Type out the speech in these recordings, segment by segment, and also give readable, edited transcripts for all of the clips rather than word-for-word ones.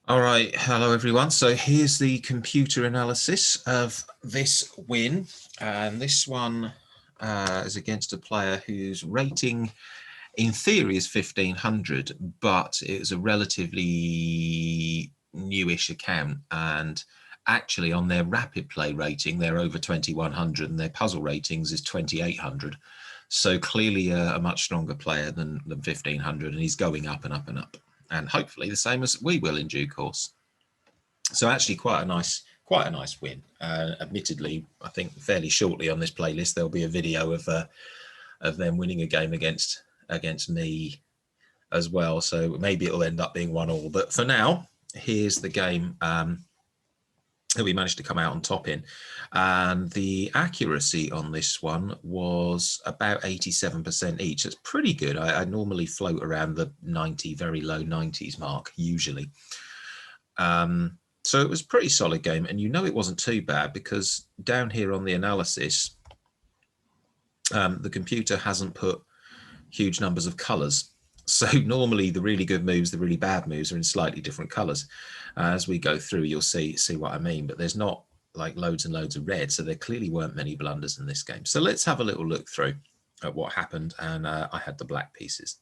All right, hello everyone. So here's the computer analysis of this win, and this one is against a player whose rating in theory is 1500, but it was a relatively newish account, and actually on their rapid play rating they're over 2100 and their puzzle ratings is 2800. So clearly a much stronger player than 1500, and he's going up and up and up, and hopefully the same as we will in due course. So actually quite a nice win. Admittedly, I think fairly shortly on this playlist there'll be a video of them winning a game against me as well. So maybe it'll end up being 1-1. But for now, here's the game that we managed to come out on top in. And the accuracy on this one was about 87% each. It's pretty good. I normally float around the 90, very low 90s mark usually. So it was a pretty solid game, and you know it wasn't too bad because down here on the analysis, the computer hasn't put huge numbers of colors. So normally the really good moves, the really bad moves are in slightly different colors. As we go through, you'll see what I mean, but there's not like loads and loads of red. So there clearly weren't many blunders in this game. So let's have a little look through at what happened. And I had the black pieces.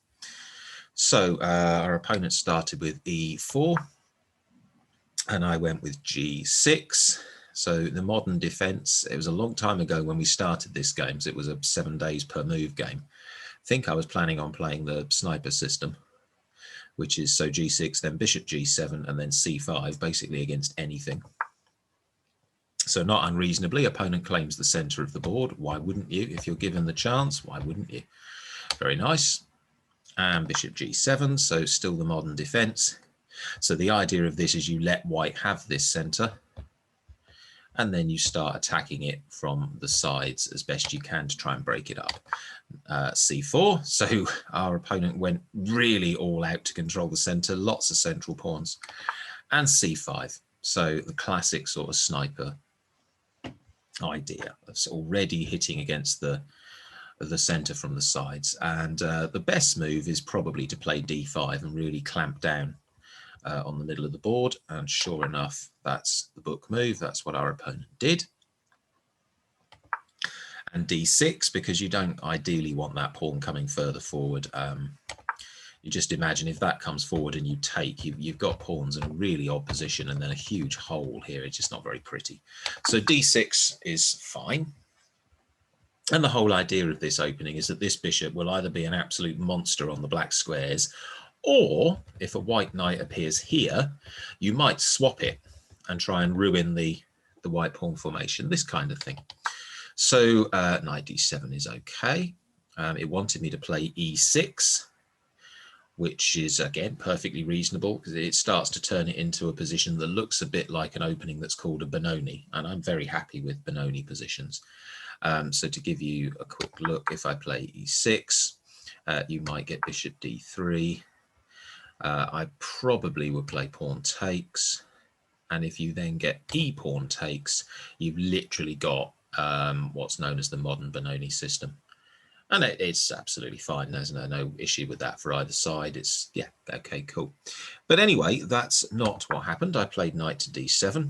So our opponent started with E4. And I went with G6. So the modern defense, it was a long time ago when we started this game. So it was a 7 days per move game. I think I was planning on playing the sniper system, which is so G6, then bishop G7, and then C5, basically against anything. So not unreasonably, opponent claims the center of the board. Why wouldn't you? If you're given the chance, why wouldn't you? Very nice. And bishop G7, so still the modern defense. So the idea of this is you let white have this center, and then you start attacking it from the sides as best you can to try and break it up. C4, so our opponent went really all out to control the center, lots of central pawns. And C5, so the classic sort of sniper idea of already hitting against the center from the sides. And the best move is probably to play D5 and really clamp down on the middle of the board, and sure enough, that's the book move. That's what our opponent did. And D6, because you don't ideally want that pawn coming further forward. You just imagine if that comes forward and you take, you've got pawns in a really odd position and then a huge hole here. It's just not very pretty. So D6 is fine. And the whole idea of this opening is that this bishop will either be an absolute monster on the black squares, or if a white knight appears here, you might swap it and try and ruin the white pawn formation, this kind of thing. So knight d7 is okay. It wanted me to play e6, which is, again, perfectly reasonable because it starts to turn it into a position that looks a bit like an opening that's called a Benoni. And I'm very happy with Benoni positions. So to give you a quick look, if I play e6, you might get bishop d3. I probably would play pawn takes, and if you then get e-pawn takes, you've literally got what's known as the modern Benoni system, and it's absolutely fine. There's no issue with that for either side. It's, yeah, okay, cool. But anyway, that's not what happened. I played knight to d7,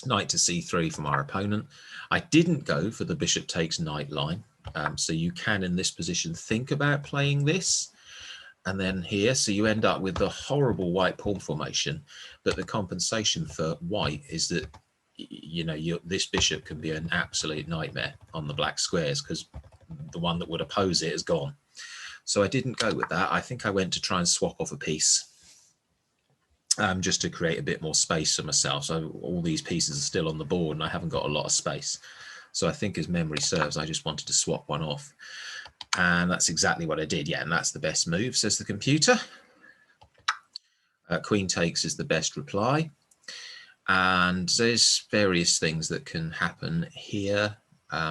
knight to c3 from our opponent. I didn't go for the bishop takes knight line, so you can in this position think about playing this. And then here, so you end up with the horrible white pawn formation, but the compensation for white is that, you know, this bishop can be an absolute nightmare on the black squares because the one that would oppose it is gone. So I didn't go with that. I think I went to try and swap off a piece just to create a bit more space for myself. So all these pieces are still on the board and I haven't got a lot of space. So I think as memory serves, I just wanted to swap one off. And that's exactly what I did. Yeah, and that's the best move, says the computer. Queen takes is the best reply. And there's various things that can happen here.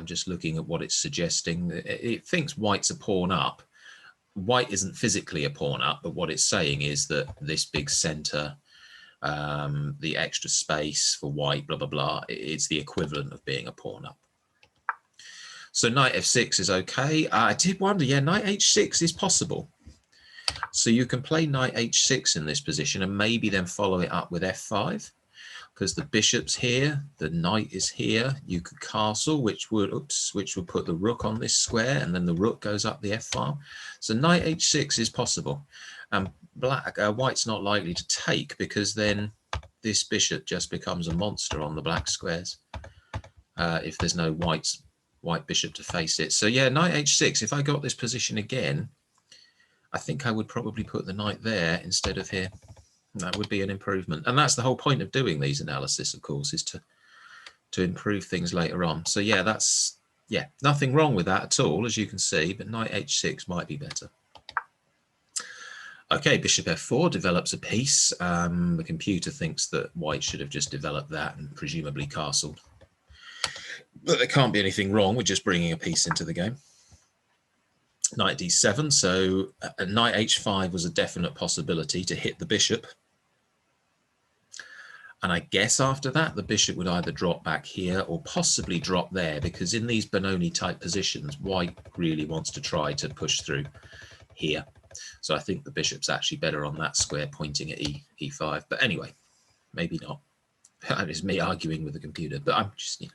Just looking at what it's suggesting. It thinks white's a pawn up. White isn't physically a pawn up, but what it's saying is that this big center, the extra space for white, blah, blah, blah, it's the equivalent of being a pawn up. So knight f6 is okay. I did wonder, yeah, knight h6 is possible. So you can play knight h6 in this position and maybe then follow it up with f5, because the bishop's here, the knight is here. You could castle, which would put the rook on this square, and then the rook goes up the f-file. So knight h6 is possible. White's not likely to take, because then this bishop just becomes a monster on the black squares if there's no white bishop to face it. So yeah, knight h6, if I got this position again, I think I would probably put the knight there instead of here. That would be an improvement. And that's the whole point of doing these analysis, of course, is to improve things later on. So yeah, that's, yeah, nothing wrong with that at all, as you can see, but knight h6 might be better. Okay, bishop f4 develops a piece. The computer thinks that white should have just developed that and presumably castled. But there can't be anything wrong with just bringing a piece into the game. Knight d7, so knight h5 was a definite possibility to hit the bishop. And I guess after that, the bishop would either drop back here or possibly drop there, because in these Benoni type positions, white really wants to try to push through here. So I think the bishop's actually better on that square pointing at e5. But anyway, maybe not. It's me arguing with the computer, but I'm just, you know,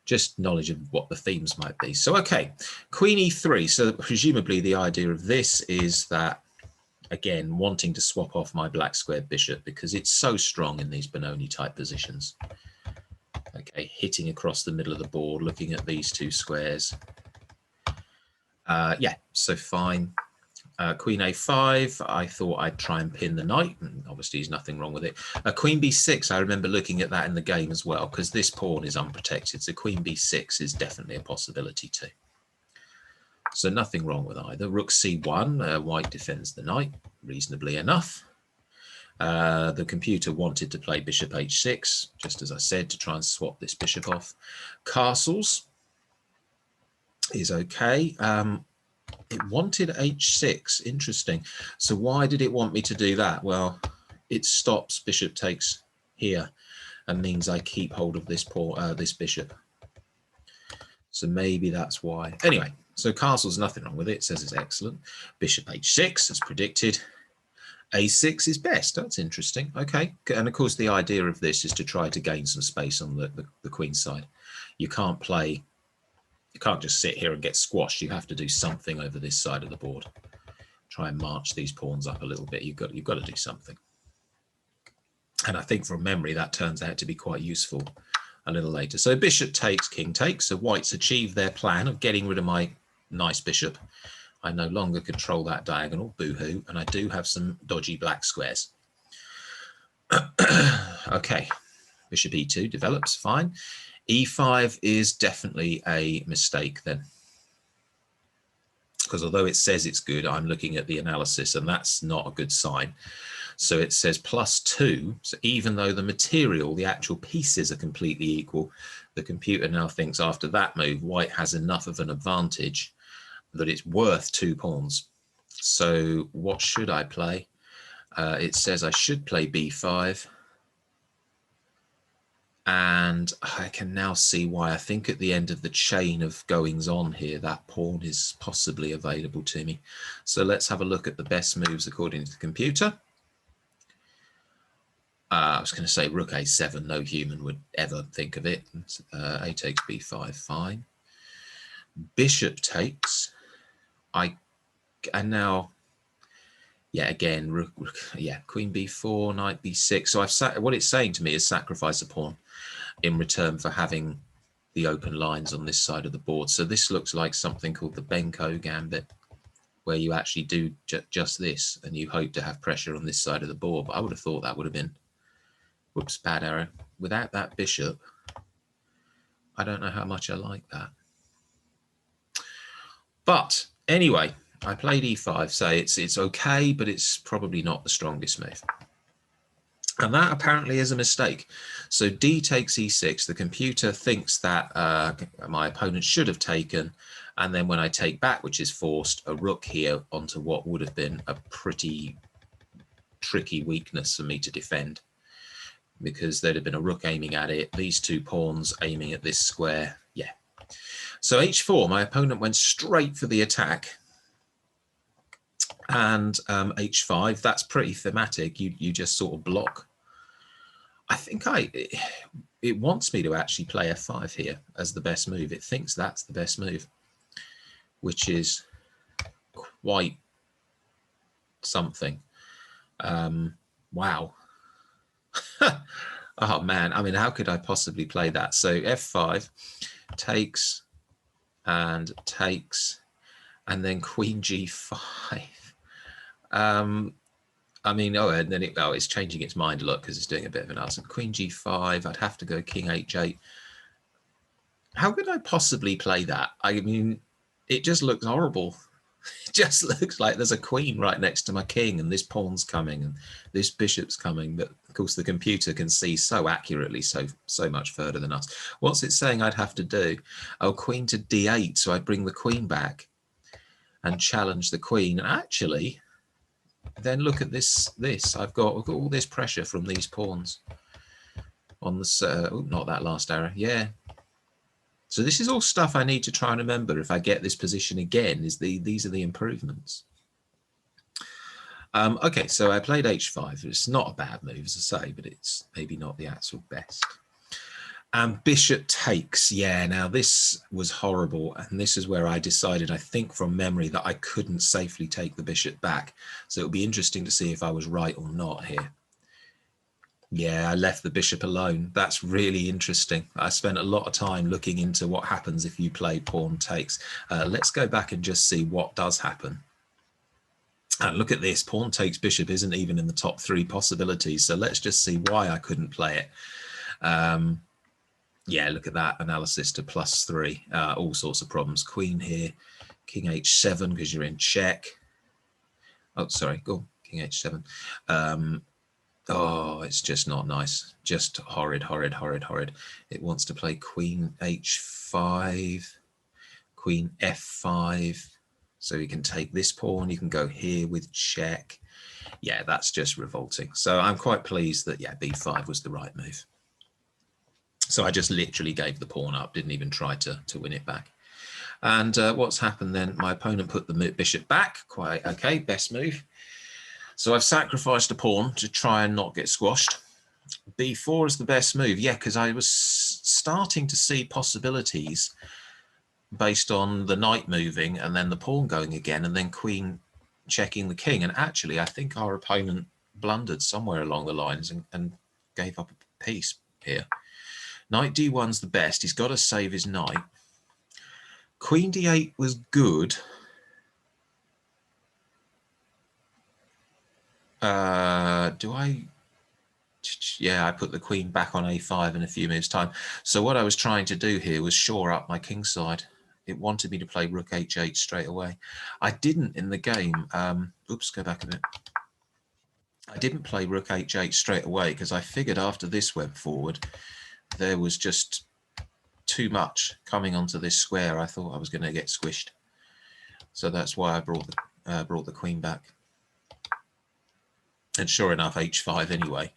just knowledge of what the themes might be. So, okay, queen e3. So presumably the idea of this is that, again, wanting to swap off my black squared bishop because it's so strong in these Benoni type positions. Okay, hitting across the middle of the board, looking at these two squares. Yeah, so fine. Queen a5, I thought I'd try and pin the knight, and obviously there's nothing wrong with it. Queen b6, I remember looking at that in the game as well, because this pawn is unprotected, so queen b6 is definitely a possibility too. So nothing wrong with either. Rook c1, white defends the knight, reasonably enough. The computer wanted to play bishop h6, just as I said, to try and swap this bishop off. Castles is okay. It wanted h6, interesting. So why did it want me to do that? Well, it stops bishop takes here and means I keep hold of this this bishop. So maybe that's why. Anyway, so castle's nothing wrong with it. It says it's excellent. Bishop h6 as predicted. a6 is best. That's interesting. Okay. And of course, the idea of this is to try to gain some space on the queen side. You can't play. You can't just sit here and get squashed. You have to do something over this side of the board. Try and march these pawns up a little bit. You've got to do something. And I think from memory, that turns out to be quite useful a little later. So bishop takes, king takes. So white's achieved their plan of getting rid of my nice bishop. I no longer control that diagonal, boo-hoo, and I do have some dodgy black squares. Okay, bishop e2 develops, fine. e5 is definitely a mistake then. Because although it says it's good, I'm looking at the analysis and that's not a good sign. So it says +2. So even though the material, the actual pieces are completely equal, the computer now thinks after that move, white has enough of an advantage that it's worth 2 pawns. So what should I play? It says I should play b5. And I can now see why. I think at the end of the chain of goings on here, that pawn is possibly available to me. So let's have a look at the best moves according to the computer. I was going to say rook a7. No human would ever think of it. A takes b5, fine. Bishop takes. And now, yeah, again, rook, yeah, queen b4, knight b6. So what it's saying to me is sacrifice a pawn in return for having the open lines on this side of the board. So this looks like something called the Benko gambit, where you actually do just this and you hope to have pressure on this side of the board. But I would have thought that would have been, whoops, bad arrow. Without that bishop, I don't know how much I like that. But anyway, I played e5, so it's okay, but it's probably not the strongest move. And that apparently is a mistake. So d takes e6. The computer thinks that my opponent should have taken. And then when I take back, which is forced, a rook here onto what would have been a pretty tricky weakness for me to defend. Because there'd have been a rook aiming at it, these 2 pawns aiming at this square. Yeah. So h4, my opponent went straight for the attack. And h5, that's pretty thematic. You just sort of block. I think it wants me to actually play f5 here as the best move. It thinks that's the best move, which is quite something. Wow. Oh man, I mean, how could I possibly play that? So f5 takes and takes, and then queen g5. I mean, and then it's changing its mind a lot because it's doing a bit of an answer. Queen g5, I'd have to go king h8. How could I possibly play that? I mean, it just looks horrible. It just looks like there's a queen right next to my king, and this pawn's coming, and this bishop's coming. But of course, the computer can see so accurately, so much further than us. What's it saying I'd have to do? Oh, queen to d8. So I'd bring the queen back and challenge the queen. And actually, then look at this. I've got all this pressure from these pawns on the. Oh, not that last arrow. Yeah. So this is all stuff I need to try and remember if I get this position again. These are the improvements. Okay, so I played h5. It's not a bad move, as I say, but it's maybe not the actual best. Bishop takes. Yeah, now this was horrible, and this is where I decided, I think from memory, that I couldn't safely take the bishop back. So it'll be interesting to see if I was right or not here. Yeah, I left the bishop alone. That's really interesting. I spent a lot of time looking into what happens if you play pawn takes. Let's go back and just see what does happen. And look at this, pawn takes bishop isn't even in the top 3 possibilities. So let's just see why I couldn't play it. Yeah, look at that analysis to +3. All sorts of problems. Queen here, king h7 because you're in check. Oh, sorry, go king h7. Oh, it's just not nice. Just horrid, horrid, horrid, horrid. It wants to play queen h5, queen f5. So you can take this pawn. You can go here with check. Yeah, that's just revolting. So I'm quite pleased that, yeah, b5 was the right move. So I just literally gave the pawn up, didn't even try to win it back. And what's happened then? My opponent put the bishop back. Quite okay, best move. So I've sacrificed a pawn to try and not get squashed. b4 is the best move. Yeah, because I was starting to see possibilities based on the knight moving and then the pawn going again and then queen checking the king. And actually, I think our opponent blundered somewhere along the lines and gave up a piece here. Knight d1's the best. He's got to save his knight. Queen d8 was good. Yeah, I put the queen back on a5 in a few minutes' time. So what I was trying to do here was shore up my king side. It wanted me to play rook h8 straight away. I didn't in the game. Oops, go back a bit. I didn't play rook h8 straight away because I figured after this went forward, there was just too much coming onto this square. I thought I was going to get squished. So that's why I brought the queen back. And sure enough, h5 anyway.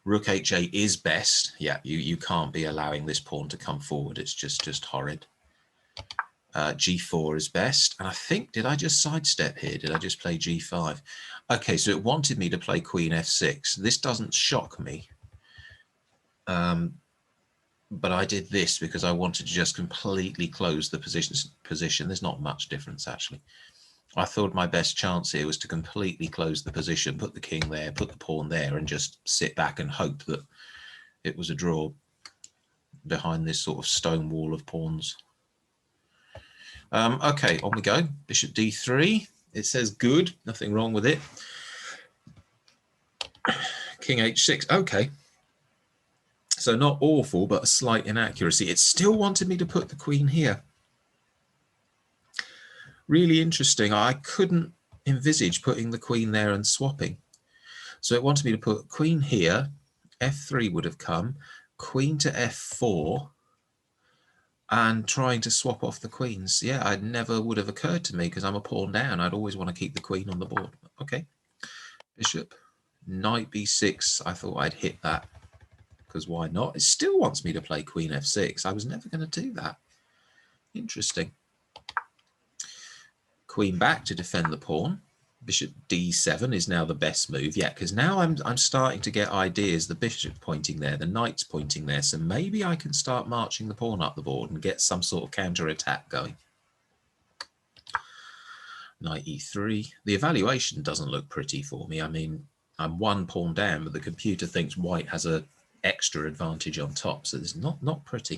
Rook h8 is best. Yeah, you can't be allowing this pawn to come forward. It's just horrid. G4 is best. And I think, did I just sidestep here? Did I just play G5? Okay, so it wanted me to play Queen F6. This doesn't shock me. But I did this because I wanted to just completely close the position. There's not much difference, actually. I thought my best chance here was to completely close the position, put the king there, put the pawn there, and just sit back and hope that it was a draw behind this sort of stone wall of pawns. Okay, on we go. Bishop d3. It says good, nothing wrong with it. King h6. Okay. So not awful, but a slight inaccuracy. It still wanted me to put the queen here. Really interesting. I couldn't envisage putting the queen there and swapping. So it wanted me to put queen here. F3 would have come. Queen to F4. And trying to swap off the queens. Yeah, it never would have occurred to me because I'm a pawn down. I'd always want to keep the queen on the board. Okay. Bishop. Knight b6. I thought I'd hit that. Because why not? It still wants me to play queen f6. I was never going to do that. Interesting. Queen back to defend the pawn. Bishop d7 is now the best move. Yeah, because now I'm starting to get ideas. The bishop pointing there, the knight's pointing there. So maybe I can start marching the pawn up the board and get some sort of counter attack going. Knight e3. The evaluation doesn't look pretty for me. I mean, I'm one pawn down, but the computer thinks white has a extra advantage on top. So it's not pretty.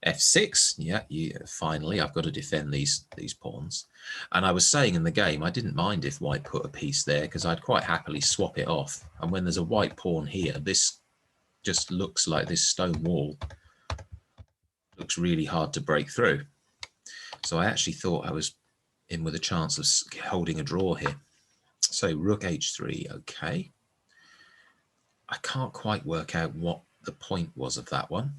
f6, yeah, finally I've got to defend these pawns. And I was saying in the game, I didn't mind if white put a piece there because I'd quite happily swap it off. And when there's a white pawn here, this just looks like this stone wall looks really hard to break through. So I actually thought I was in with a chance of holding a draw here. So rook h3, okay. I can't quite work out what the point was of that one.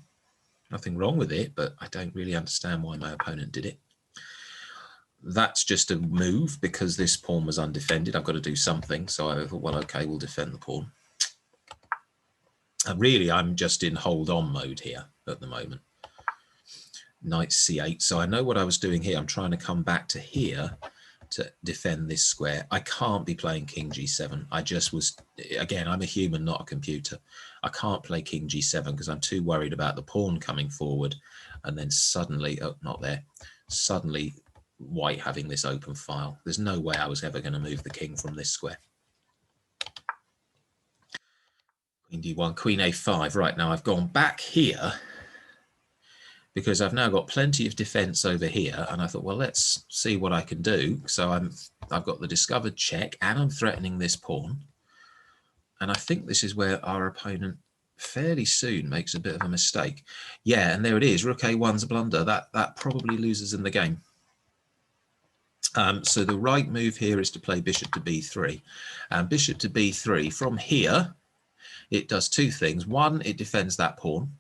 Nothing wrong with it, but I don't really understand why my opponent did it. That's just a move because this pawn was undefended. I've got to do something. So I thought, well, okay, we'll defend the pawn. And really, I'm just in hold on mode here at the moment. Knight c8. So I know what I was doing here. I'm trying to come back to here to defend this square. I can't be playing king g7. I just was, again, I'm a human, not a computer. I can't play king g7 because I'm too worried about the pawn coming forward and then suddenly, oh, not there, suddenly white having this open file. There's no way I was ever going to move the king from this square. Queen d1, queen a5. Right, now I've gone back here because I've now got plenty of defense over here. And I thought, well, let's see what I can do. So I've got the discovered check and I'm threatening this pawn. And I think this is where our opponent fairly soon makes a bit of a mistake. Yeah, and there it is. Rook a1's a blunder. That probably loses in the game. So the right move here is to play bishop to b3. And bishop to b3, from here, it does two things. One, it defends that pawn.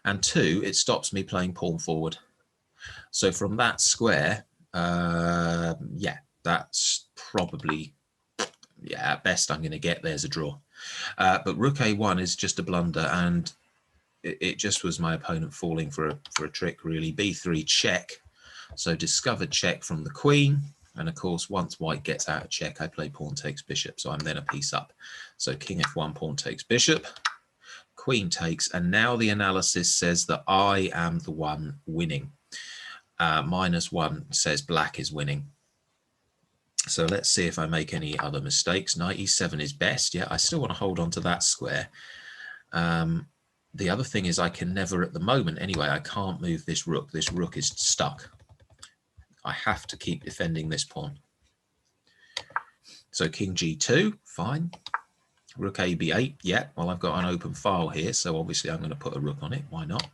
And two, it stops me playing pawn forward. So from that square, yeah, that's probably, yeah, at best I'm going to get there's a draw. But rook a1 is just a blunder, and it just was my opponent falling for a trick, really. b3 check. So discovered check from the queen. And of course, once white gets out of check, I play pawn takes bishop. So I'm then a piece up. So king f1, pawn takes bishop. Queen takes, and now the analysis says that I am the one winning. -1 says black is winning. So let's see if I make any other mistakes. Knight e7 is best. Yeah, I still want to hold on to that square. The other thing is I can never, at the moment anyway, I can't move this rook. This rook is stuck. I have to keep defending this pawn. So king g2, fine. Rook a b8, yeah, well, I've got an open file here, so obviously I'm going to put a rook on it. Why not?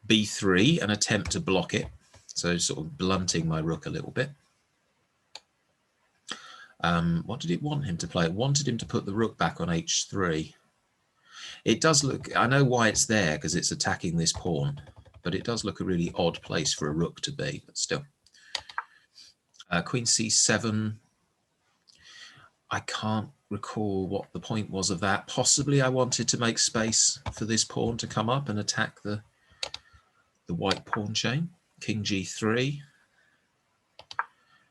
b3, an attempt to block it, so sort of blunting my rook a little bit. What did it want him to play? It wanted him to put the rook back on h3. It does look, I know why it's there, because it's attacking this pawn, but it does look a really odd place for a rook to be, but still. Queen c7, I can't recall what the point was of that. Possibly I wanted to make space for this pawn to come up and attack the white pawn chain. King g3,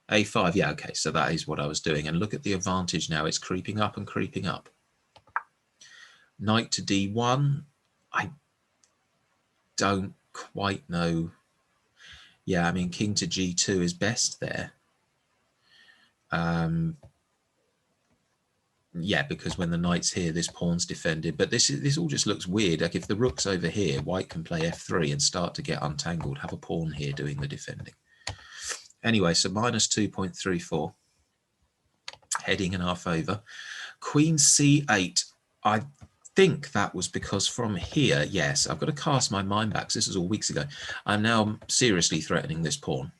a5, yeah, okay, so that is what I was doing. And look at the advantage now, it's creeping up and creeping up. Knight to d1, I don't quite know. Yeah, I mean, king to g2 is best there. Yeah, because when the knight's here, this pawn's defended. But this all just looks weird. Like if the rook's over here, white can play f3 and start to get untangled. Have a pawn here doing the defending. Anyway, so -2.34. Heading in our favour. Queen c8. I think that was because from here, yes, I've got to cast my mind back. This is all weeks ago. I'm now seriously threatening this pawn.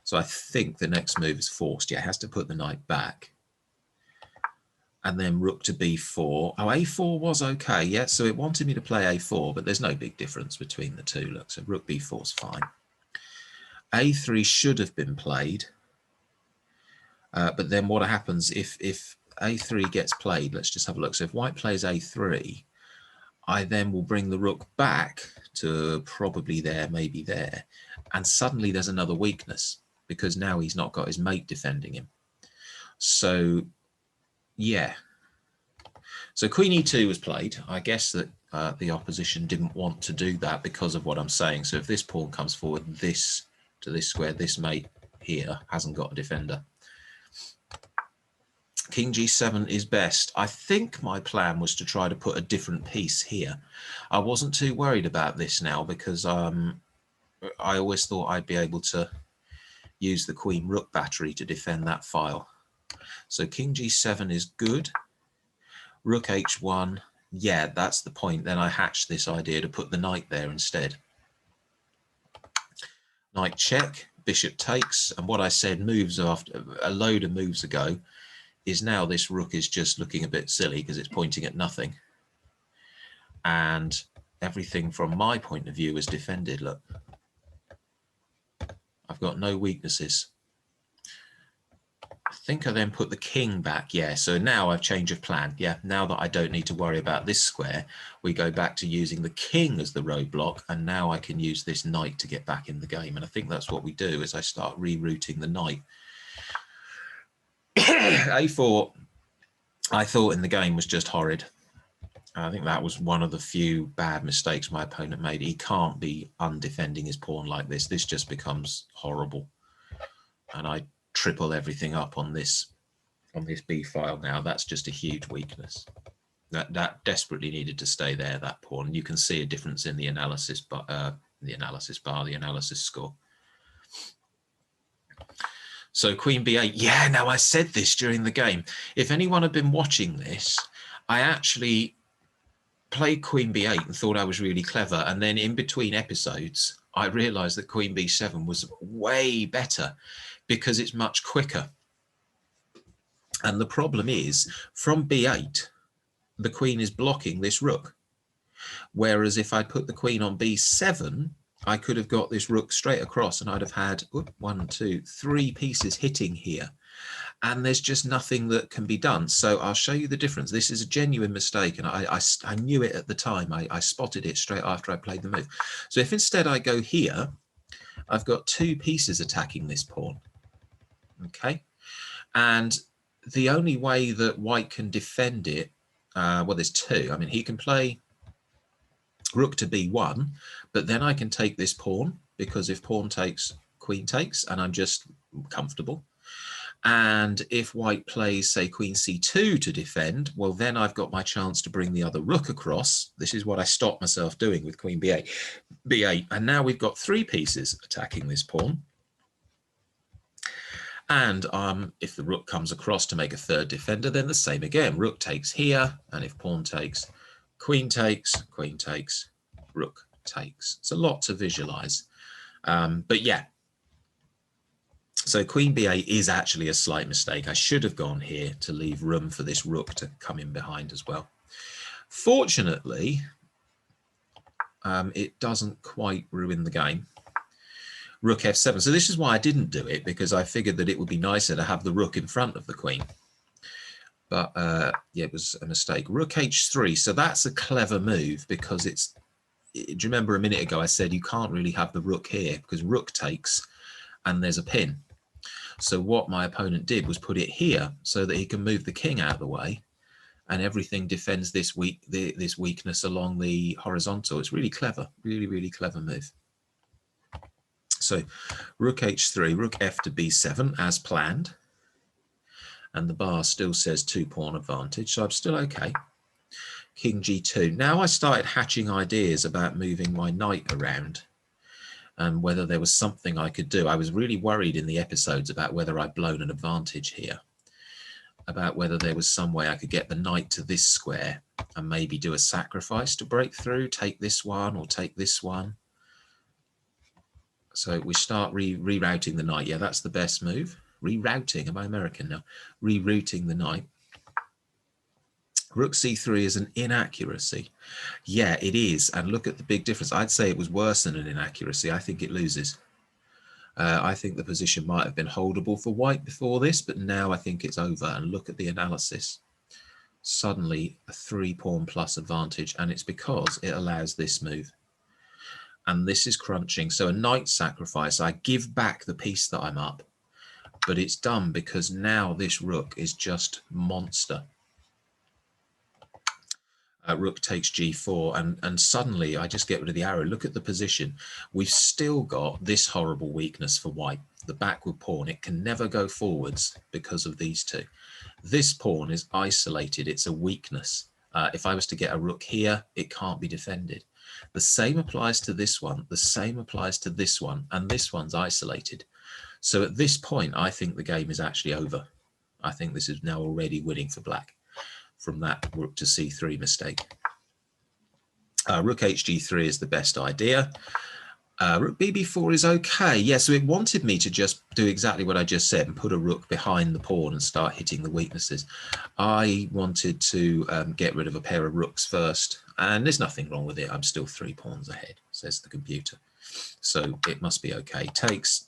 So I think the next move is forced. Yeah, it has to put the knight back. And then rook to b4. Oh, a4 was okay. Yeah, so it wanted me to play a4, but there's no big difference between the two. Look, so rook b4 is fine. a3 should have been played. But then what happens if a3 gets played? Let's just have a look. So if white plays a3, I then will bring the rook back to probably there, maybe there. And suddenly there's another weakness because now he's not got his mate defending him. So, yeah. So queen e2 was played. I guess that the opposition didn't want to do that because of what I'm saying. So if this pawn comes forward, this to this square, this mate here hasn't got a defender. King g7 is best. I think my plan was to try to put a different piece here. I wasn't too worried about this now because I always thought I'd be able to use the queen rook battery to defend that file. So king g7 is good. Rook h1, yeah, that's the point. Then I hatched this idea to put the knight there instead. Knight check, bishop takes, and what I said moves after a load of moves ago is now this rook is just looking a bit silly because it's pointing at nothing. And everything from my point of view is defended. Look, I've got no weaknesses. I think I then put the king back. Yeah, so now I've changed of plan. Yeah, now that I don't need to worry about this square, we go back to using the king as the roadblock, and now I can use this knight to get back in the game. And I think that's what we do is I start rerouting the knight. A4, I thought in the game was just horrid. I think that was one of the few bad mistakes my opponent made. He can't be undefending his pawn like this. This just becomes horrible. And I triple everything up on this B file now. That's just a huge weakness. That desperately needed to stay there, that pawn. You can see a difference in the analysis, but the analysis score. So queen b8. Yeah, now I said this during the game. If anyone had been watching this, I actually played queen b8 and thought I was really clever. And then in between episodes, I realized that queen b7 was way better because it's much quicker. And the problem is from b8, the queen is blocking this rook. Whereas if I put the queen on b7, I could have got this rook straight across and I'd have had 1, 2, 3 pieces hitting here. And there's just nothing that can be done. So I'll show you the difference. This is a genuine mistake. And I knew it at the time. I spotted it straight after I played the move. So if instead I go here, I've got 2 pieces attacking this pawn. Okay. And the only way that white can defend it, well, there's 2. I mean, he can play rook to b1, but then I can take this pawn because if pawn takes, queen takes, and I'm just comfortable. And if white plays, say, queen c2 to defend, well, then I've got my chance to bring the other rook across. This is what I stopped myself doing with queen b8. And now we've got 3 pieces attacking this pawn. And if the rook comes across to make a 3rd defender, then the same again. Rook takes here, and if pawn takes, queen takes, rook takes. It's a lot to visualize. But yeah. So queen b8 is actually a slight mistake. I should have gone here to leave room for this rook to come in behind as well. Fortunately, it doesn't quite ruin the game. Rook f7. So this is why I didn't do it, because I figured that it would be nicer to have the rook in front of the queen. But yeah, it was a mistake. Rook h3. So that's a clever move because it's, do you remember a minute ago I said you can't really have the rook here because rook takes and there's a pin. So what my opponent did was put it here so that he can move the king out of the way and everything defends this weakness along the horizontal. It's really clever, really, really clever move. So rook h3, rook f to b7 as planned. And the bar still says 2 pawn advantage, so I'm still okay. King g2. Now I started hatching ideas about moving my knight around and whether there was something I could do. I was really worried in the episodes about whether I'd blown an advantage here, about whether there was some way I could get the knight to this square and maybe do a sacrifice to break through, take this one or take this one. So we start rerouting the knight. Yeah, that's the best move. Rerouting, am I American now? Rerouting the knight. Rook c3 is an inaccuracy. Yeah, it is. And look at the big difference. I'd say it was worse than an inaccuracy. I think it loses. I think the position might have been holdable for white before this, but now I think it's over. And look at the analysis. Suddenly a 3 pawn plus advantage, and it's because it allows this move. And this is crunching. So a knight sacrifice, I give back the piece that I'm up. but it's done because now this rook is just monster. Rook takes g4, and suddenly I just get rid of the arrow. Look at the position. We've still got this horrible weakness for white, the backward pawn. It can never go forwards because of these two. This pawn is isolated. It's a weakness. If I was to get a rook here, it can't be defended. The same applies to this one. The same applies to this one, and this one's isolated. So at this point, I think the game is actually over. I think this is now already winning for black from that rook to c3 mistake. Rook hg3 is the best idea. Rook bb4 is okay. Yeah, so it wanted me to just do exactly what I just said and put a rook behind the pawn and start hitting the weaknesses. I wanted to get rid of a pair of rooks first, and there's nothing wrong with it. I'm still 3 pawns ahead, says the computer. So it must be okay. Takes,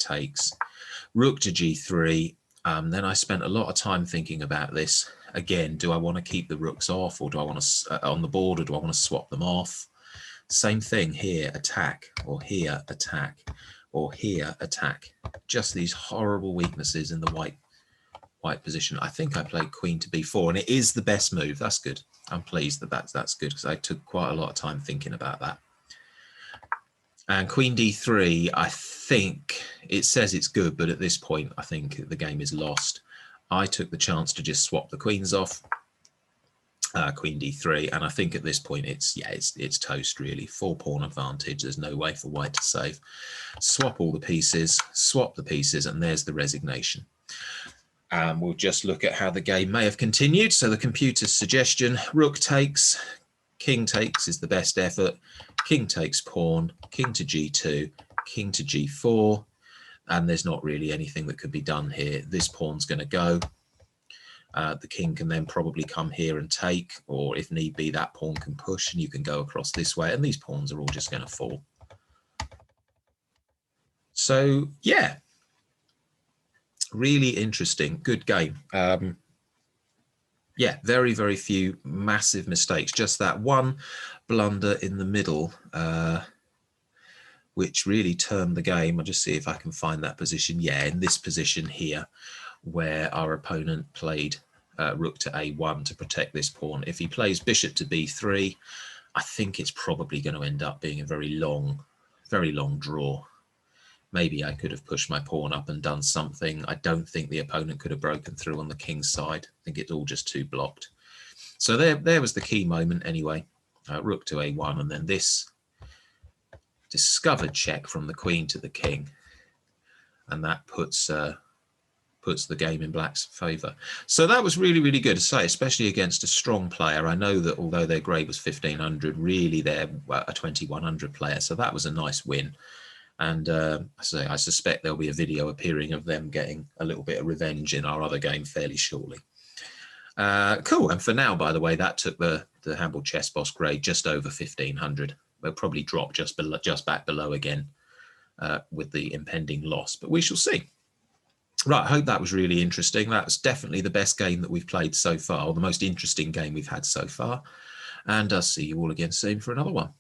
rook to g3. Then I spent a lot of time thinking about this. Again, do I want to keep the rooks off, or do I want to on the board, or do I want to swap them off? Same thing here, attack, or here, attack, or here, attack. Just these horrible weaknesses in the white position. I think I played queen to b4, and it is the best move. That's good. I'm pleased that that's good, because I took quite a lot of time thinking about that. And queen d3, I think it says it's good, but at this point, I think the game is lost. I took the chance to just swap the queens off, queen d3, and I think at this point it's toast really. 4 pawn advantage. There's no way for white to save. Swap all the pieces, swap the pieces, and there's the resignation. We'll just look at how the game may have continued. So the computer's suggestion: rook takes, king takes is the best effort. King takes pawn, king to g2, king to g4. And there's not really anything that could be done here. This pawn's going to go. The king can then probably come here and take, or if need be, that pawn can push and you can go across this way, and these pawns are all just going to fall. So, yeah, really interesting. Good game. Yeah, very, very few massive mistakes. Just that one blunder in the middle, which really turned the game. I'll just see if I can find that position. Yeah, in this position here, where our opponent played rook to a1 to protect this pawn. If he plays bishop to b3, I think it's probably going to end up being a very long draw. Maybe I could have pushed my pawn up and done something. I don't think the opponent could have broken through on the king's side. I think it's all just too blocked. So there was the key moment anyway. Rook to a1, and then this discovered check from the queen to the king, and that puts the game in black's favour. So that was really, really good to say, especially against a strong player. I know that although their grade was 1500, really they're a 2100 player, so that was a nice win. And I suspect there'll be a video appearing of them getting a little bit of revenge in our other game fairly shortly. Cool. And for now, by the way, that took the Handball Chess Boss grade just over 1500. They'll probably drop just back below again with the impending loss, but we shall see. Right, I hope that was really interesting. That's definitely the best game that we've played so far, or the most interesting game we've had so far. And I'll see you all again soon for another one.